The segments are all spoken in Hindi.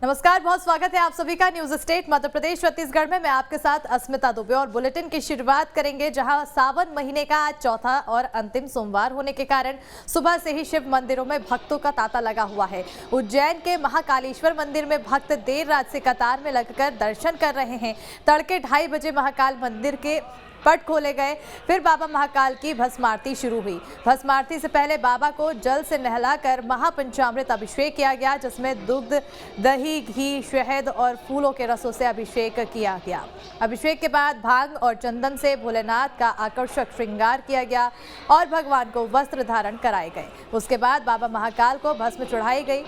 नमस्कार, बहुत स्वागत है आप सभी का न्यूज स्टेट मध्य प्रदेश छत्तीसगढ़ में। मैं आपके साथ अस्मिता दुबे और बुलेटिन की शुरुआत करेंगे, जहां सावन महीने का आज चौथा और अंतिम सोमवार होने के कारण सुबह से ही शिव मंदिरों में भक्तों का तांता लगा हुआ है। उज्जैन के महाकालेश्वर मंदिर में भक्त देर रात से कतार में लगकर दर्शन कर रहे हैं। तड़के 2:30 बजे महाकाल मंदिर के पट खोले गए, फिर बाबा महाकाल की भस्म आरती शुरू हुई। भस्म आरती से पहले बाबा को जल से नहलाकर महापंचामृत अभिषेक किया गया, जिसमें दुग्ध, दही, घी, शहद और फूलों के रसों से अभिषेक किया गया। अभिषेक के बाद भांग और चंदन से भोलेनाथ का आकर्षक श्रृंगार किया गया और भगवान को वस्त्र धारण कराए गए। उसके बाद बाबा महाकाल को भस्म चढ़ाई गई।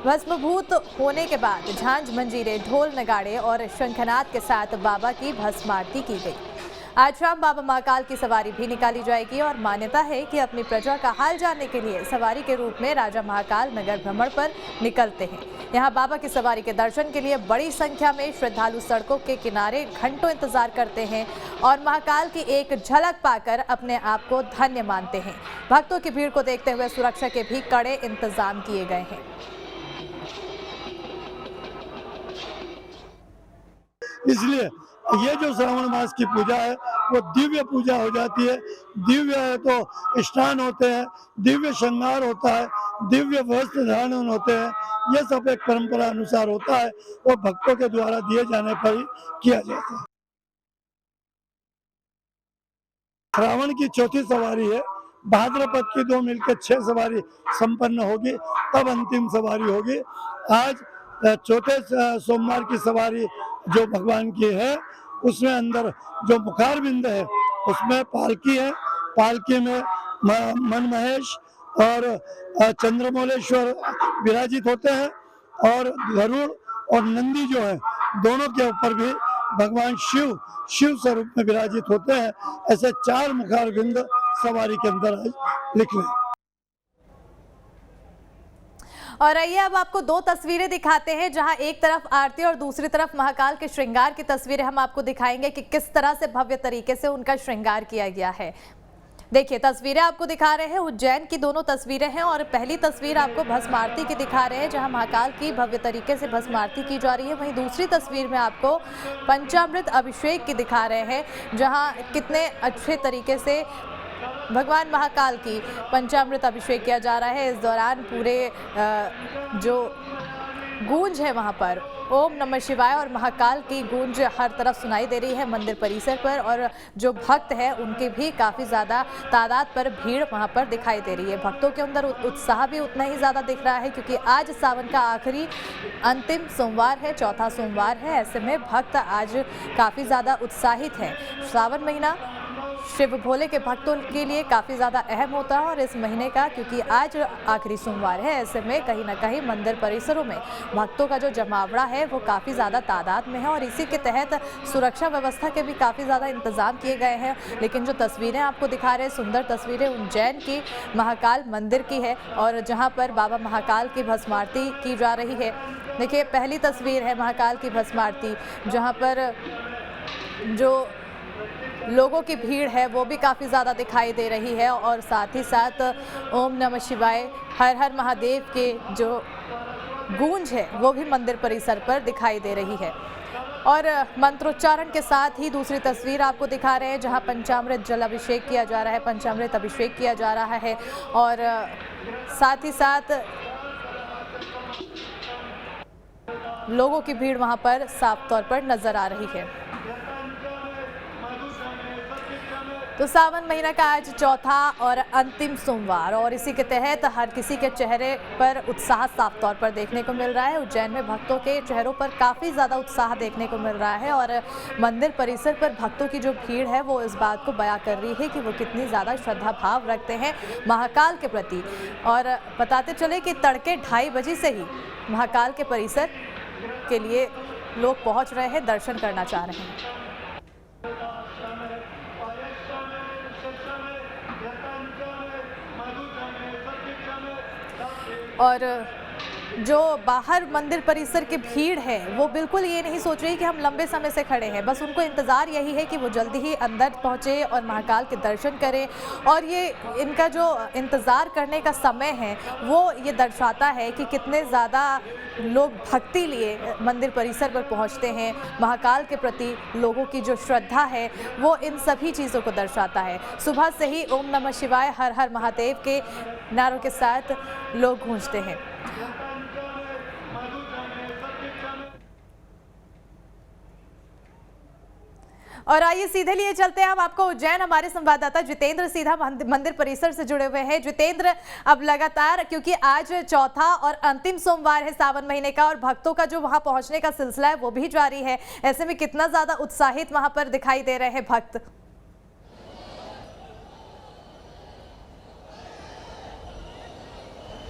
भस्मभूत होने के बाद झांझ, मंजीरे, ढोल, नगाड़े और शंखनाद के साथ बाबा की भस्म आरती की गई। आज शाम बाबा महाकाल की सवारी भी निकाली जाएगी और मान्यता है कि अपनी प्रजा का हाल जानने के लिए सवारी के रूप में राजा महाकाल नगर भ्रमण पर निकलते हैं। यहां बाबा की सवारी के दर्शन के लिए बड़ी संख्या में श्रद्धालु सड़कों के किनारे घंटों इंतजार करते हैं और महाकाल की एक झलक पाकर अपने आप को धन्य मानते हैं। भक्तों की भीड़ को देखते हुए सुरक्षा के भी कड़े इंतजाम किए गए हैं। इसलिए ये जो श्रावण मास की पूजा है वो दिव्य पूजा हो जाती है। दिव्य है तो स्नान होते हैं, दिव्य श्रृंगार होता है, दिव्य वस्त्र धारण होते हैं। ये सब एक परंपरा अनुसार होता है और भक्तों के द्वारा दिए जाने पर ही किया जाता है। श्रावण की चौथी सवारी है, भाद्रपद की 2 मिलकर 6 सवारी संपन्न होगी, तब अंतिम सवारी होगी। आज चौथे सोमवार की सवारी जो भगवान की है, उसमें अंदर जो मुखार बिंद है उसमें पालकी है। पालकी में मनमहेश और चंद्रमौलेश्वर विराजित होते हैं और गरुड़ और नंदी जो है दोनों के ऊपर भी भगवान शिव स्वरूप में विराजित होते हैं। ऐसे 4 मुखार बिंद सवारी के अंदर आज लिख लें। और आइए अब आपको 2 तस्वीरें दिखाते हैं, जहां एक तरफ आरती और दूसरी तरफ महाकाल के श्रृंगार की तस्वीरें हम आपको दिखाएंगे कि किस तरह से भव्य तरीके से उनका श्रृंगार किया गया है। देखिए, तस्वीरें आपको दिखा रहे हैं, उज्जैन की दोनों तस्वीरें हैं और पहली तस्वीर आपको भस्म आरती की दिखा रहे हैं, जहां महाकाल की भव्य तरीके से भस्म आरती की जा रही है। वहीं दूसरी तस्वीर में आपको पंचामृत अभिषेक की दिखा रहे हैं, जहां कितने अच्छे तरीके से भगवान महाकाल की पंचामृत अभिषेक किया जा रहा है। इस दौरान पूरे जो गूंज है वहां पर ओम नमः शिवाय और महाकाल की गूंज हर तरफ सुनाई दे रही है मंदिर परिसर पर, और जो भक्त हैं उनकी भी काफ़ी ज़्यादा तादाद पर भीड़ वहां पर दिखाई दे रही है। भक्तों के अंदर उत्साह भी उतना ही ज़्यादा दिख रहा है, क्योंकि आज सावन का आखिरी अंतिम सोमवार है, चौथा सोमवार है। ऐसे में भक्त आज काफ़ी ज़्यादा उत्साहित हैं। सावन महीना शिव भोले के भक्तों के लिए काफ़ी ज़्यादा अहम होता है और इस महीने का, क्योंकि आज आखिरी सोमवार है, ऐसे में कहीं ना कहीं मंदिर परिसरों में भक्तों का जो जमावड़ा है वो काफ़ी ज़्यादा तादाद में है और इसी के तहत सुरक्षा व्यवस्था के भी काफ़ी ज़्यादा इंतजाम किए गए हैं। लेकिन जो तस्वीरें आपको दिखा रहे हैं, सुंदर तस्वीरें उज्जैन की महाकाल मंदिर की है और जहाँ पर बाबा महाकाल की भस्म आरती की जा रही है। देखिए, पहली तस्वीर है महाकाल की भस्म आरती, जहाँ पर जो लोगों की भीड़ है वो भी काफ़ी ज़्यादा दिखाई दे रही है और साथ ही साथ ओम नमः शिवाय, हर हर महादेव के जो गूंज है वो भी मंदिर परिसर पर दिखाई दे रही है। और मंत्रोच्चारण के साथ ही दूसरी तस्वीर आपको दिखा रहे हैं, जहां पंचामृत जल अभिषेक किया जा रहा है, पंचामृत अभिषेक किया जा रहा है और साथ ही साथ लोगों की भीड़ वहां पर साफ तौर पर नजर आ रही है। तो सावन महीना का आज चौथा और अंतिम सोमवार और इसी के तहत हर किसी के चेहरे पर उत्साह साफ तौर पर देखने को मिल रहा है। उज्जैन में भक्तों के चेहरों पर काफ़ी ज़्यादा उत्साह देखने को मिल रहा है और मंदिर परिसर पर भक्तों की जो भीड़ है वो इस बात को बयां कर रही है कि वो कितनी ज़्यादा श्रद्धा भाव रखते हैं महाकाल के प्रति। और बताते चले कि तड़के 2:30 बजे से ही महाकाल के परिसर के लिए लोग पहुँच रहे हैं, दर्शन करना चाह रहे हैं। और जो बाहर मंदिर परिसर की भीड़ है वो बिल्कुल ये नहीं सोच रही कि हम लंबे समय से खड़े हैं, बस उनको इंतज़ार यही है कि वो जल्दी ही अंदर पहुँचे और महाकाल के दर्शन करें। और ये इनका जो इंतज़ार करने का समय है वो ये दर्शाता है कि कितने ज़्यादा लोग भक्ति लिए मंदिर परिसर पर पहुँचते हैं। महाकाल के प्रति लोगों की जो श्रद्धा है वो इन सभी चीज़ों को दर्शाता है। सुबह से ही ओम नमः शिवाय, हर हर महादेव के नारों के साथ लोग गूंजते हैं। और आइए सीधे लिए चलते हैं हम आपको उज्जैन। हमारे संवाददाता जितेंद्र सीधा मंदिर परिसर से जुड़े हुए हैं। जितेंद्र, अब लगातार क्योंकि आज चौथा और अंतिम सोमवार है सावन महीने का और भक्तों का जो वहां पहुंचने का सिलसिला है वो भी जारी है, ऐसे में कितना ज्यादा उत्साहित वहां पर दिखाई दे रहे हैं भक्त?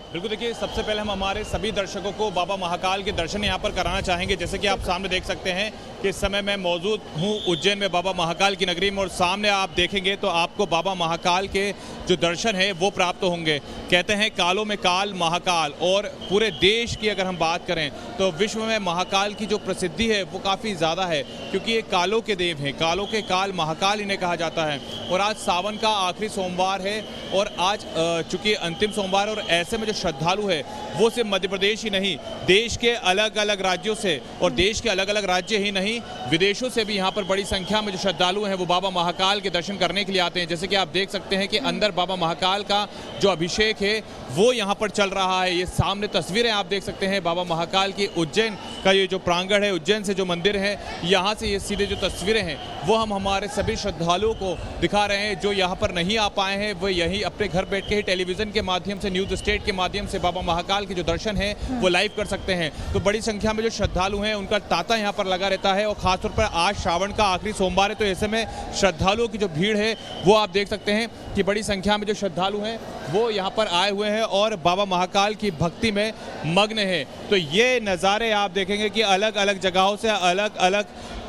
बिल्कुल, देखिए सबसे पहले हम हमारे सभी दर्शकों को बाबा महाकाल के दर्शन यहाँ पर कराना चाहेंगे। जैसे कि आप सामने देख सकते हैं कि इस समय मैं मौजूद हूँ उज्जैन में बाबा महाकाल की नगरी में और सामने आप देखेंगे तो आपको बाबा महाकाल के जो दर्शन है वो प्राप्त होंगे। कहते हैं कालों में काल महाकाल, और पूरे देश की अगर हम बात करें तो विश्व में महाकाल की जो प्रसिद्धि है वो काफ़ी ज़्यादा है, क्योंकि ये कालों के देव हैं, कालों के काल महाकाल इन्हें कहा जाता है। और आज सावन का आखिरी सोमवार है और आज चूँकि अंतिम सोमवार, और ऐसे में जो श्रद्धालु है वो सिर्फ मध्य प्रदेश ही नहीं, देश के अलग अलग राज्यों से, और देश के अलग अलग राज्य ही नहीं विदेशों से भी यहाँ पर बड़ी संख्या में जो श्रद्धालु हैं वो बाबा महाकाल के दर्शन करने के लिए आते हैं। जैसे कि आप देख सकते हैं कि अंदर बाबा महाकाल का जो अभिषेक है वो यहाँ पर चल रहा है। ये सामने तस्वीरें आप देख सकते हैं बाबा महाकाल की उज्जैन का ये जो प्रांगण है, उज्जैन से जो मंदिर है, यहाँ से ये सीधे जो तस्वीरें हैं वो हम हमारे सभी श्रद्धालुओं को दिखा रहे हैं। जो यहाँ पर नहीं आ पाए हैं वो यही अपने घर बैठ के ही टेलीविजन के माध्यम से, न्यूज़ स्टेट के माध्यम से बाबा महाकाल के जो दर्शन है वो लाइव कर सकते हैं। तो बड़ी संख्या में जो श्रद्धालु हैं उनका तांता यहाँ पर लगा रहता है, और खासतौर पर आज श्रावण का आखिरी सोमवार है तो ऐसे में श्रद्धालुओं की जो भीड़ है वो आप देख सकते हैं कि बड़ी संख्या में जो श्रद्धालु हैं वो यहाँ पर आए हुए हैं और बाबा महाकाल की भक्ति में मग्न है। तो ये नज़ारे आप देखेंगे कि अलग अलग जगहों से, अलग अलग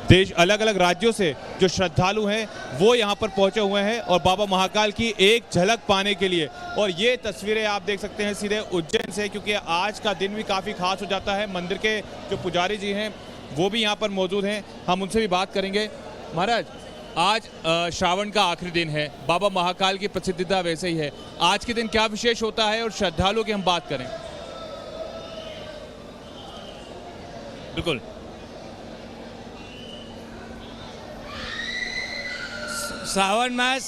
देश, अलग अलग राज्यों से जो श्रद्धालु हैं वो यहाँ पर पहुँचे हुए हैं और बाबा महाकाल की एक झलक पाने के लिए। और ये तस्वीरें आप देख सकते हैं सीधे उज्जैन से, क्योंकि आज का दिन भी काफ़ी खास हो जाता है। मंदिर के जो पुजारी जी हैं वो भी यहाँ पर मौजूद हैं, हम उनसे भी बात करेंगे। महाराज, आज श्रावण का आखिरी दिन है, बाबा महाकाल की प्रसिद्धता वैसे ही है, आज के दिन क्या विशेष होता है और श्रद्धालुओं की हम बात करें? बिल्कुल, श्रावण मास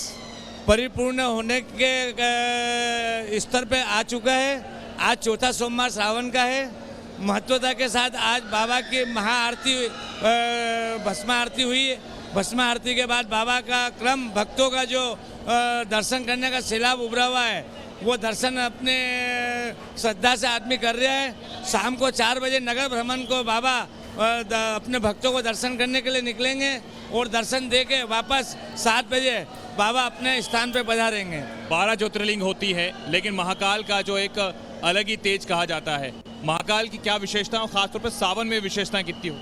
परिपूर्ण होने के स्तर पे आ चुका है। आज चौथा सोमवार श्रावण का है। महत्वता के साथ आज बाबा की महाआरती, भस्म आरती हुई। भस्म आरती के बाद बाबा का क्रम, भक्तों का जो दर्शन करने का सैलाब उभरा हुआ है वो दर्शन अपने श्रद्धा से आदमी कर रहा है। शाम को 4 बजे नगर भ्रमण को बाबा अपने भक्तों को दर्शन करने के लिए निकलेंगे और दर्शन दे के वापस 7 बजे बाबा अपने स्थान पे पधारेंगे। 12 ज्योतिर्लिंग होती है, लेकिन महाकाल का जो एक अलग ही तेज कहा जाता है। महाकाल की क्या विशेषता और खासतौर पर सावन में विशेषताएं कितनी हो?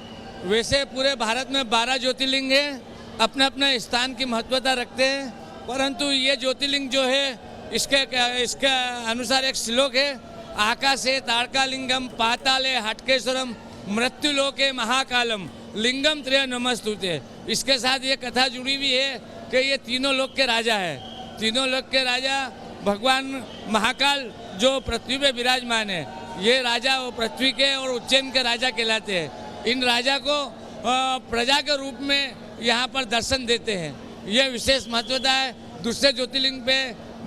वैसे पूरे भारत में 12 ज्योतिर्लिंग है, अपने अपने स्थान की महत्वता रखते हैं, परंतु ये ज्योतिर्लिंग जो है इसके अनुसार एक श्लोक है, आकाशे ताड़कालिंगम पाताले हटकेश्वरम मृत्युलोके महाकालम लिंगम त्रय नमस्तुते। इसके साथ ये कथा जुड़ी हुई है कि ये तीनों लोक के राजा है। तीनों लोक के राजा भगवान महाकाल जो पृथ्वी पे विराजमान है, ये राजा वो पृथ्वी के और उज्जैन के राजा कहलाते हैं। इन राजा को प्रजा के रूप में यहाँ पर दर्शन देते हैं, ये विशेष महत्वता है। दूसरे ज्योतिर्लिंग पे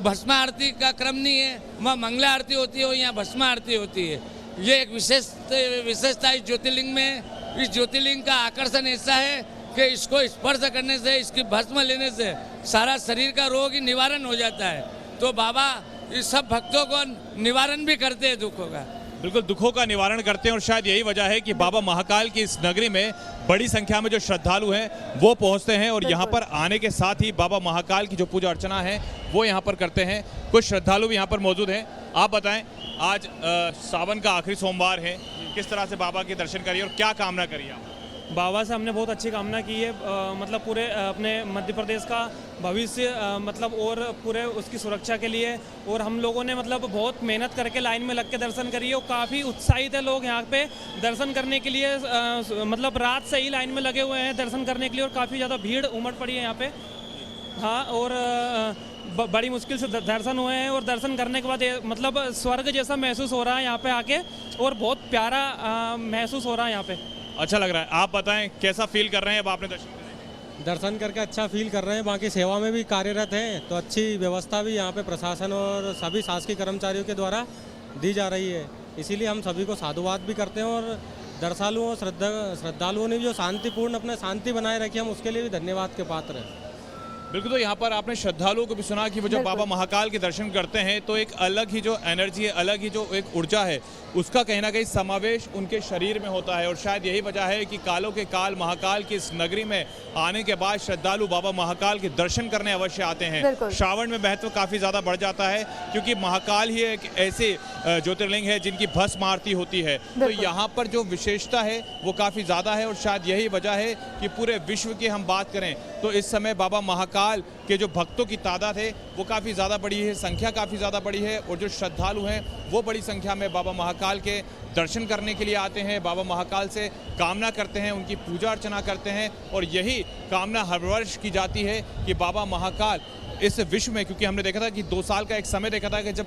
भस्म आरती का क्रम नहीं है, वहाँ मंगला आरती होती है और यहाँ भस्म आरती होती है। ये एक विशेषता इस ज्योतिर्लिंग में। इस ज्योतिर्लिंग का आकर्षण ऐसा है कि इसको स्पर्श करने से, इसकी भस्म लेने से सारा शरीर का रोग ही निवारण हो जाता है। तो बाबा इस सब भक्तों को निवारण भी करते हैं दुखों का। बिल्कुल, दुखों का निवारण करते हैं और शायद यही वजह है कि बाबा महाकाल की इस नगरी में बड़ी संख्या में जो श्रद्धालु हैं वो पहुंचते हैं और यहाँ पर आने के साथ ही बाबा महाकाल की जो पूजा अर्चना है वो यहाँ पर करते हैं। कुछ श्रद्धालु भी यहाँ पर मौजूद हैं। आप बताएं, आज सावन का आखिरी सोमवार है, किस तरह से बाबा के दर्शन करिए और क्या कामना करिए आप? बाबा से हमने बहुत अच्छी कामना की है, मतलब पूरे अपने मध्य प्रदेश का भविष्य मतलब और पूरे उसकी सुरक्षा के लिए। और हम लोगों ने मतलब बहुत मेहनत करके लाइन में लग के दर्शन करिए और काफ़ी उत्साहित है लोग यहाँ पे दर्शन करने के लिए, मतलब रात से ही लाइन में लगे हुए हैं दर्शन करने के लिए और काफ़ी ज़्यादा भीड़ उमड़ पड़ी है यहाँ पे। हाँ, और बड़ी मुश्किल से दर्शन हुए हैं और दर्शन करने के बाद मतलब स्वर्ग जैसा महसूस हो रहा है यहाँ पे आके और बहुत प्यारा महसूस हो रहा है यहाँ पे। अच्छा लग रहा है। आप बताएं कैसा फील कर रहे हैं अब आपने दर्शन करके? अच्छा फील कर रहे हैं, बाकी सेवा में भी कार्यरत हैं तो अच्छी व्यवस्था भी यहाँ पे प्रशासन और सभी शासकीय कर्मचारियों के द्वारा दी जा रही है, इसीलिए हम सभी को साधुवाद भी करते हैं। और दर्शनालुओं श्रद्धालुओं ने भी जो शांतिपूर्ण अपने शांति बनाए रखी, हम उसके लिए भी धन्यवाद के पात्र हैं। बिल्कुल। तो यहाँ पर आपने श्रद्धालुओं को भी सुना कि वो जब बाबा महाकाल के दर्शन करते हैं तो एक अलग ही जो एनर्जी है, अलग ही जो एक ऊर्जा है, उसका कहीं ना कहीं समावेश उनके शरीर में होता है। और शायद यही वजह है कि कालों के काल महाकाल की इस नगरी में आने के बाद श्रद्धालु बाबा महाकाल के दर्शन करने अवश्य आते हैं। श्रावण में महत्व काफ़ी ज़्यादा बढ़ जाता है क्योंकि महाकाल ही एक ऐसे ज्योतिर्लिंग है जिनकी भस्म आरती होती है। तो यहाँ पर जो विशेषता है वो काफ़ी ज़्यादा है और शायद यही वजह है कि पूरे विश्व की हम बात करें तो इस समय बाबा महाकाल के जो भक्तों की तादाद है वो काफ़ी ज़्यादा बड़ी है, संख्या काफ़ी ज़्यादा बड़ी है और जो श्रद्धालु हैं वो बड़ी संख्या में बाबा महाकाल के दर्शन करने के लिए आते हैं, बाबा महाकाल से कामना करते हैं, उनकी पूजा अर्चना करते हैं। और यही कामना हर वर्ष की जाती है कि बाबा महाकाल इस विश्व में, क्योंकि हमने देखा था कि 2 साल का एक समय देखा था कि जब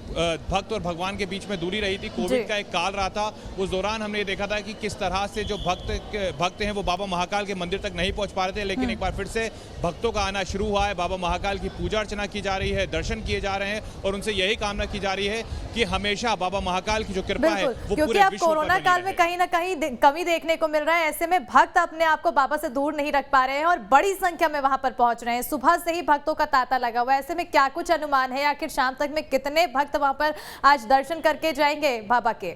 भक्त और भगवान के बीच में दूरी रही थी, कोविड का एक काल रहा था, उस दौरान हमने ये देखा था कि किस तरह से जो भक्त हैं वो बाबा महाकाल के मंदिर तक नहीं पहुंच पा रहे थे। लेकिन एक बार फिर से भक्तों का आना शुरू हुआ है, बाबा महाकाल की पूजा अर्चना की जा रही है, दर्शन किए जा रहे हैं और उनसे यही कामना की जा रही है कि हमेशा बाबा महाकाल की जो कृपा है वो क्योंकि अब कोरोना काल में कहीं ना कहीं कमी देखने को मिल रहा है, ऐसे में भक्त अपने आप को बाबा से दूर नहीं रख पा रहे हैं और बड़ी संख्या में वहां पर पहुंच रहे हैं। सुबह से ही भक्तों का तांता लगा हुआ है, ऐसे में क्या कुछ अनुमान है आखिर शाम तक में कितने भक्त वहां पर आज दर्शन करके जाएंगे बाबा के?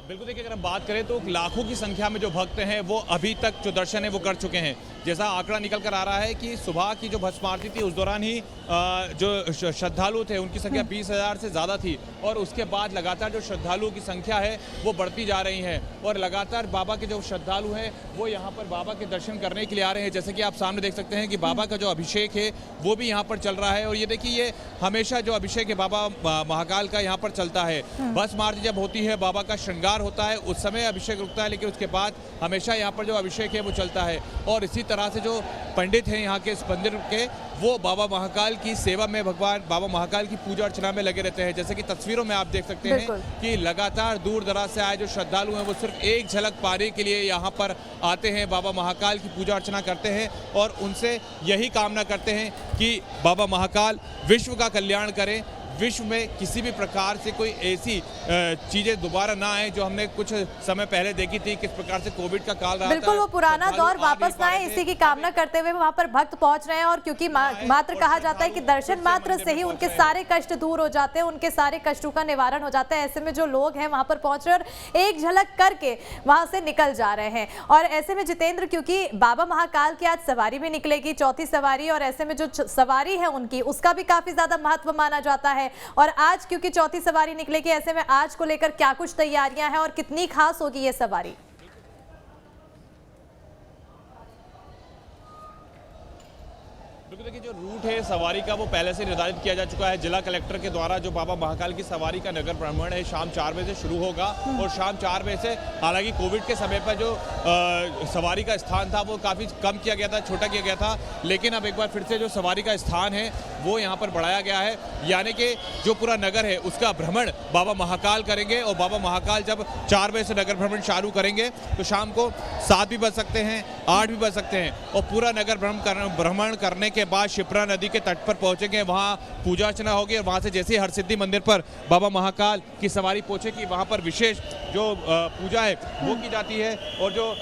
बिल्कुल। देखिए, अगर हम बात करें तो लाखों की संख्या में जो भक्त हैं वो अभी तक जो दर्शन है वो कर चुके हैं। जैसा आंकड़ा निकल कर आ रहा है कि सुबह की जो भस्म आरती थी उस दौरान ही जो श्रद्धालु थे उनकी संख्या 20,000 से ज़्यादा थी और उसके बाद लगातार जो श्रद्धालुओं की संख्या है वो बढ़ती जा रही है और लगातार बाबा के जो श्रद्धालु हैं वो यहाँ पर बाबा के दर्शन करने के लिए आ रहे हैं। जैसे कि आप सामने देख सकते हैं कि बाबा का जो अभिषेक है वो भी यहाँ पर चल रहा है और ये देखिए, ये हमेशा जो अभिषेक है बाबा महाकाल का यहाँ पर चलता है। भस्म आरती जब होती है, बाबा का श्रृंगार होता है, उस समय अभिषेक रुकता है, लेकिन उसके बाद हमेशा यहाँ पर जो अभिषेक है वो चलता है। और इसी तरह से जो पंडित हैं यहाँ के इस मंदिर के, वो बाबा महाकाल की सेवा में, भगवान बाबा महाकाल की पूजा अर्चना में लगे रहते हैं। जैसे कि तस्वीरों में आप देख सकते हैं कि लगातार दूर दराज से आए जो श्रद्धालु हैं वो सिर्फ एक झलक पाने के लिए यहाँ पर आते हैं, बाबा महाकाल की पूजा अर्चना करते हैं और उनसे यही कामना करते हैं कि बाबा महाकाल विश्व का कल्याण करें, विश्व में किसी भी प्रकार से कोई ऐसी चीजें दोबारा ना आए जो हमने कुछ समय पहले देखी थी, किस प्रकार से कोविड का काल रहा था। बिल्कुल, वो पुराना दौर वापस ना आए, इसी की कामना करते हुए वहां पर भक्त पहुंच रहे हैं। और क्योंकि मात्र कहा जाता है कि दर्शन मात्र से ही उनके सारे कष्ट दूर हो जाते हैं, उनके सारे कष्टों का निवारण हो जाता है। ऐसे में जो लोग हैं वहां पर पहुंच रहे हैं और एक झलक करके वहां से निकल जा रहे हैं। और ऐसे में जितेंद्र, क्योंकि बाबा महाकाल की आज सवारी भी निकलेगी, चौथी सवारी, और ऐसे में जो सवारी है उनकी, उसका भी काफी ज्यादा महत्व माना जाता है। और आज क्योंकि चौथी सवारी निकलेगी, ऐसे में आज को लेकर क्या कुछ तैयारियां हैं और कितनी खास होगी ये सवारी? देखिए, जो रूट है सवारी का वो पहले से निर्धारित किया जा चुका है जिला कलेक्टर के द्वारा। जो बाबा महाकाल की सवारी का नगर भ्रमण है शाम 4 बजे से शुरू होगा और शाम 4 बजे से, हालांकि कोविड के समय पर जो सवारी का स्थान था वो काफ़ी कम किया गया था, छोटा किया गया था, लेकिन अब एक बार फिर से जो सवारी का स्थान है वो यहाँ पर बढ़ाया गया है। यानी कि जो पूरा नगर है उसका भ्रमण बाबा महाकाल करेंगे और बाबा महाकाल जब 4 बजे से नगर भ्रमण चालू करेंगे तो शाम को 7 भी बज सकते हैं, 8 भी बज सकते हैं और पूरा नगर भ्रमण करने के बाद शिप्रा नदी के तट पर पहुंचेंगे, वहां पूजा अर्चना होगी और वहां से जैसे ही हरसिद्धि मंदिर पर बाबा महाकाल की सवारी पहुंचेगी वहां पर विशेष जो पूजा है वो की जाती है और जो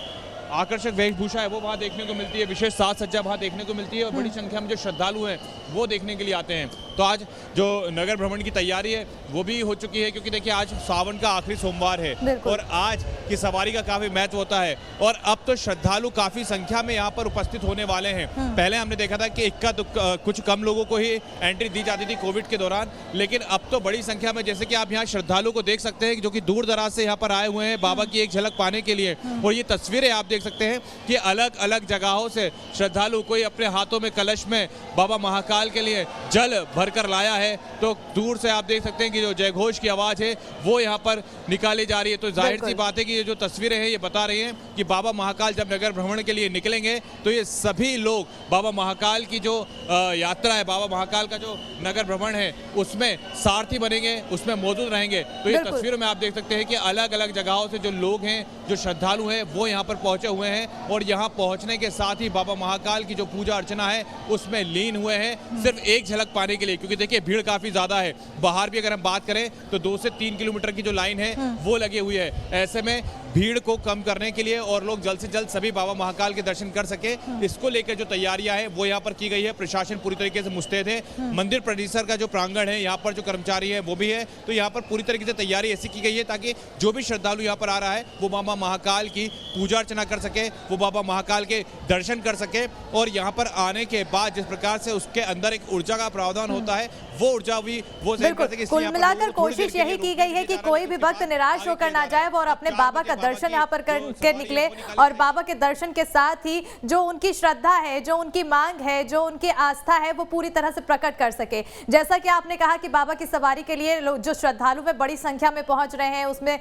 आकर्षक वेशभूषा है वो वहां देखने को मिलती है, विशेष साज सज्जा वहां देखने को मिलती है और बड़ी संख्या में जो श्रद्धालु हैं वो देखने के लिए आते हैं। तो आज जो नगर भ्रमण की तैयारी है वो भी हो चुकी है, क्योंकि देखिए आज सावन का आखिरी सोमवार है और आज की सवारी का काफी महत्व होता है और अब तो श्रद्धालु काफी संख्या में यहाँ पर उपस्थित होने वाले हैं। पहले हमने देखा था कि इक्का कुछ कम लोगों को ही एंट्री दी जाती थी कोविड के दौरान, लेकिन अब तो बड़ी संख्या में, जैसे कि आप यहाँ श्रद्धालु को देख सकते हैं जो कि दूर दराज से यहाँ पर आए हुए हैं बाबा की एक झलक पाने के लिए। और ये तस्वीरें आप देख सकते हैं कि अलग अलग जगहों से श्रद्धालु कोई अपने हाथों में कलश में बाबा महाकाल के लिए जल भरकर लाया है, तो दूर से आप देख सकते हैं कि जो जयघोष की आवाज है वो यहाँ पर निकाली जा रही है। तो जाहिर सी बात है कि ये जो तस्वीरें हैं ये बता रही हैं कि बाबा महाकाल जब नगर भ्रमण के लिए निकलेंगे तो ये सभी लोग बाबा महाकाल की जो यात्रा है, बाबा महाकाल का जो नगर भ्रमण है उसमें सारथी बनेंगे, उसमें मौजूद रहेंगे। तो ये तस्वीरों में आप देख सकते हैं कि अलग अलग जगहों से जो लोग हैं, जो श्रद्धालु हैं, वो यहाँ पर पहुंचे हुए हैं और यहाँ पहुंचने के साथ ही बाबा महाकाल की जो पूजा अर्चना है उसमें लीन हुए हैं, सिर्फ एक झलक पाने के लिए। क्योंकि देखिए भीड़ काफी ज्यादा है, बाहर भी अगर हम बात करें तो 2 से 3 किलोमीटर की जो लाइन है वो लगी हुई है। ऐसे में भीड़ को कम करने के लिए और लोग जल्द से जल्द सभी बाबा महाकाल के दर्शन कर सके, इसको लेकर जो तैयारियां हैं वो यहाँ पर की गई है। प्रशासन पूरी तरीके से मुस्तैद है। मंदिर परिसर का जो प्रांगण है, यहाँ पर जो कर्मचारी है वो भी है, तो यहाँ पर पूरी तरीके से तैयारी ऐसी की गई है ताकि जो भी श्रद्धालु यहाँ पर आ रहा है वो बाबा महाकाल की पूजा अर्चना कर सके, वो बाबा महाकाल के दर्शन कर सके और यहाँ पर आने के बाद जिस प्रकार से उसके अंदर एक ऊर्जा का प्रावधान होता है वो ऊर्जा भी वो बिल्कुल। कुल मिलाकर कोशिश यही की गई है कि कोई भी भक्त निराश होकर ना जाए और अपने बाबा का दर्शन यहाँ पर करके निकले और बाबा के दर्शन के साथ ही जो उनकी श्रद्धा है, जो उनकी मांग है, जो उनकी आस्था है वो पूरी तरह से प्रकट कर सके। जैसा कि आपने कहा कि बाबा की सवारी के लिए जो श्रद्धालु वे बड़ी संख्या में पहुंच रहे हैं, उसमें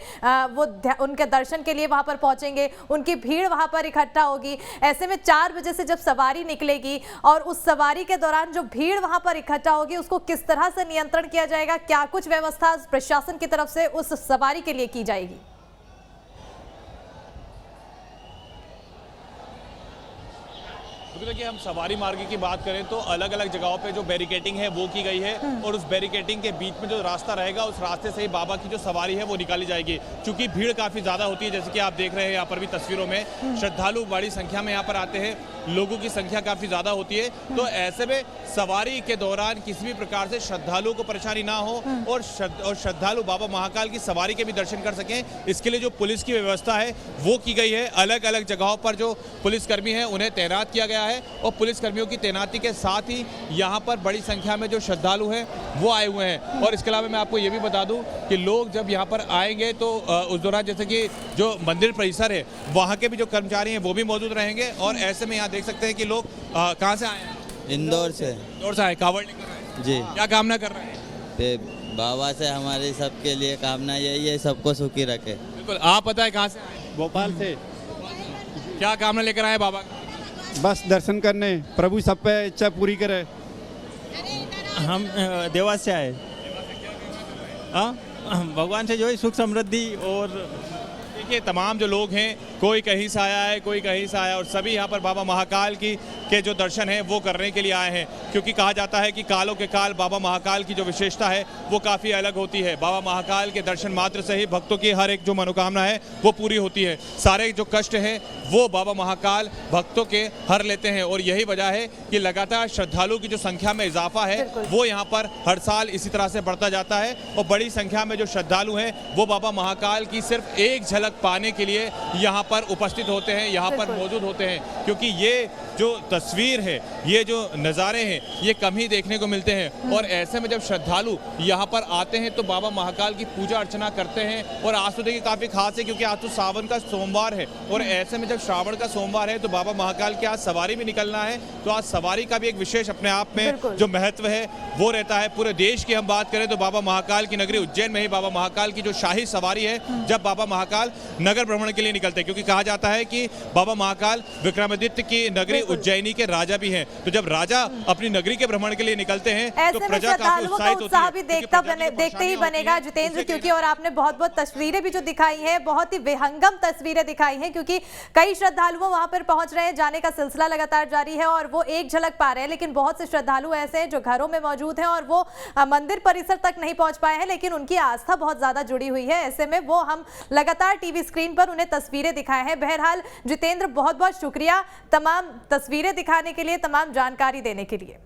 वो उनके दर्शन के लिए वहां पर पहुंचेंगे, उनकी भीड़ वहां पर इकट्ठा होगी। ऐसे में 4 बजे से जब सवारी निकलेगी और उस सवारी के दौरान जो भीड़ वहां पर इकट्ठा होगी उसको किस तरह से नियंत्रण किया जाएगा, क्या कुछ व्यवस्था प्रशासन की तरफ से उस सवारी के लिए की जाएगी? देखिए हम सवारी मार्ग की बात करें तो अलग अलग जगहों पे जो बैरिकेटिंग है वो की गई है और उस बैरिकेटिंग के बीच में जो रास्ता रहेगा उस रास्ते से ही बाबा की जो सवारी है वो निकाली जाएगी। क्योंकि भीड़ काफ़ी ज़्यादा होती है, जैसे कि आप देख रहे हैं यहाँ पर भी तस्वीरों में श्रद्धालु बड़ी संख्या में यहाँ पर आते हैं, लोगों की संख्या काफ़ी ज़्यादा होती है। तो ऐसे में सवारी के दौरान किसी भी प्रकार से श्रद्धालुओं को परेशानी ना हो और श्रद्धालु बाबा महाकाल की सवारी के भी दर्शन कर सकें, इसके लिए जो पुलिस की व्यवस्था है वो की गई है। अलग अलग जगहों पर जो पुलिसकर्मी हैं उन्हें तैनात किया गया है और पुलिसकर्मियों की तैनाती के साथ ही यहाँ पर बड़ी संख्या में जो श्रद्धालु हैं वो आए हुए हैं। और इसके अलावा मैं आपको ये भी बता दूं कि लोग जब यहाँ पर आएंगे तो उस दौरान जैसे कि जो मंदिर परिसर है वहाँ के भी जो कर्मचारी हैं वो भी मौजूद रहेंगे। और ऐसे में यहाँ देख सकते हैं कि लोग कहाँ से आए हैं? इंदौर से। इंदौर से आए, कांवड़ लेकर आए जी। क्या कामना कर रहे हैं? बाबा से हमारी सबके लिए कामना यही है, सबको सुखी रखे। बिल्कुल। आप पता है कहाँ से आए? भोपाल से। क्या कामना लेकर आए बाबा? बस दर्शन करने, प्रभु सब पे इच्छा पूरी करे। हम देवास से आए। भगवान से जो है सुख समृद्धि। और देखिए तमाम जो लोग हैं, कोई कहीं से आया है, कोई कहीं से आया और सभी यहाँ पर बाबा महाकाल की के जो दर्शन हैं वो करने के लिए आए हैं। क्योंकि कहा जाता है कि कालों के काल बाबा महाकाल की जो विशेषता है वो काफ़ी अलग होती है। बाबा महाकाल के दर्शन मात्र से ही भक्तों की हर एक जो मनोकामना है वो पूरी होती है। सारे जो कष्ट हैं वो बाबा महाकाल भक्तों के हर लेते हैं और यही वजह है कि लगातार श्रद्धालुओं की जो संख्या में इजाफा है वो यहाँ पर हर साल इसी तरह से बढ़ता जाता है और बड़ी संख्या में जो श्रद्धालु हैं वो बाबा महाकाल की सिर्फ एक झलक पाने के लिए यहाँ पर उपस्थित होते हैं, यहाँ पर मौजूद होते हैं। क्योंकि ये जो तस्वीर है, ये जो नज़ारे हैं, ये कम ही देखने को मिलते हैं। और ऐसे में जब श्रद्धालु यहाँ पर आते हैं तो बाबा महाकाल की पूजा अर्चना करते हैं। और आज तो देखिए काफ़ी खास है क्योंकि आज तो सावन का सोमवार है और ऐसे में जब श्रावण का सोमवार है तो बाबा महाकाल की आज सवारी भी निकलना है। तो आज सवारी का भी एक विशेष अपने आप में जो महत्व है वो रहता है। पूरे देश की हम बात करें तो बाबा महाकाल की नगरी उज्जैन में ही बाबा महाकाल की जो शाही सवारी है, जब बाबा महाकाल नगर भ्रमण के लिए निकलते हैं, क्योंकि कहा जाता है कि बाबा महाकाल विक्रमादित्य की नगरी उज्जैनी के राजा भी हैं। तो जब राजा अपनी नगरी के भ्रमण के लिए निकलते हैं तो प्रजा काफी उत्साहित होती है। भी देखते ही बनेगा जितेंद्र, क्योंकि और आपने बहुत तस्वीरें भी जो दिखाई हैं, बहुत ही विहंगम तस्वीरें दिखाई हैं, क्योंकि कई श्रद्धालु वहां पर पहुंच रहे हैं, जाने का सिलसिला लगातार जारी है और वो एक झलक पा रहे हैं। लेकिन बहुत से श्रद्धालु ऐसे हैं जो घरों में मौजूद हैं और वो मंदिर परिसर तक नहीं पहुंच पाए हैं, लेकिन उनकी आस्था बहुत ज्यादा जुड़ी हुई है। ऐसे में वो हम लगातार टीवी स्क्रीन पर उन्हें तस्वीरें दिखाए हैं। बहरहाल जितेंद्र, बहुत बहुत शुक्रिया तमाम तस्वीरें दिखाने के लिए, तमाम जानकारी देने के लिए।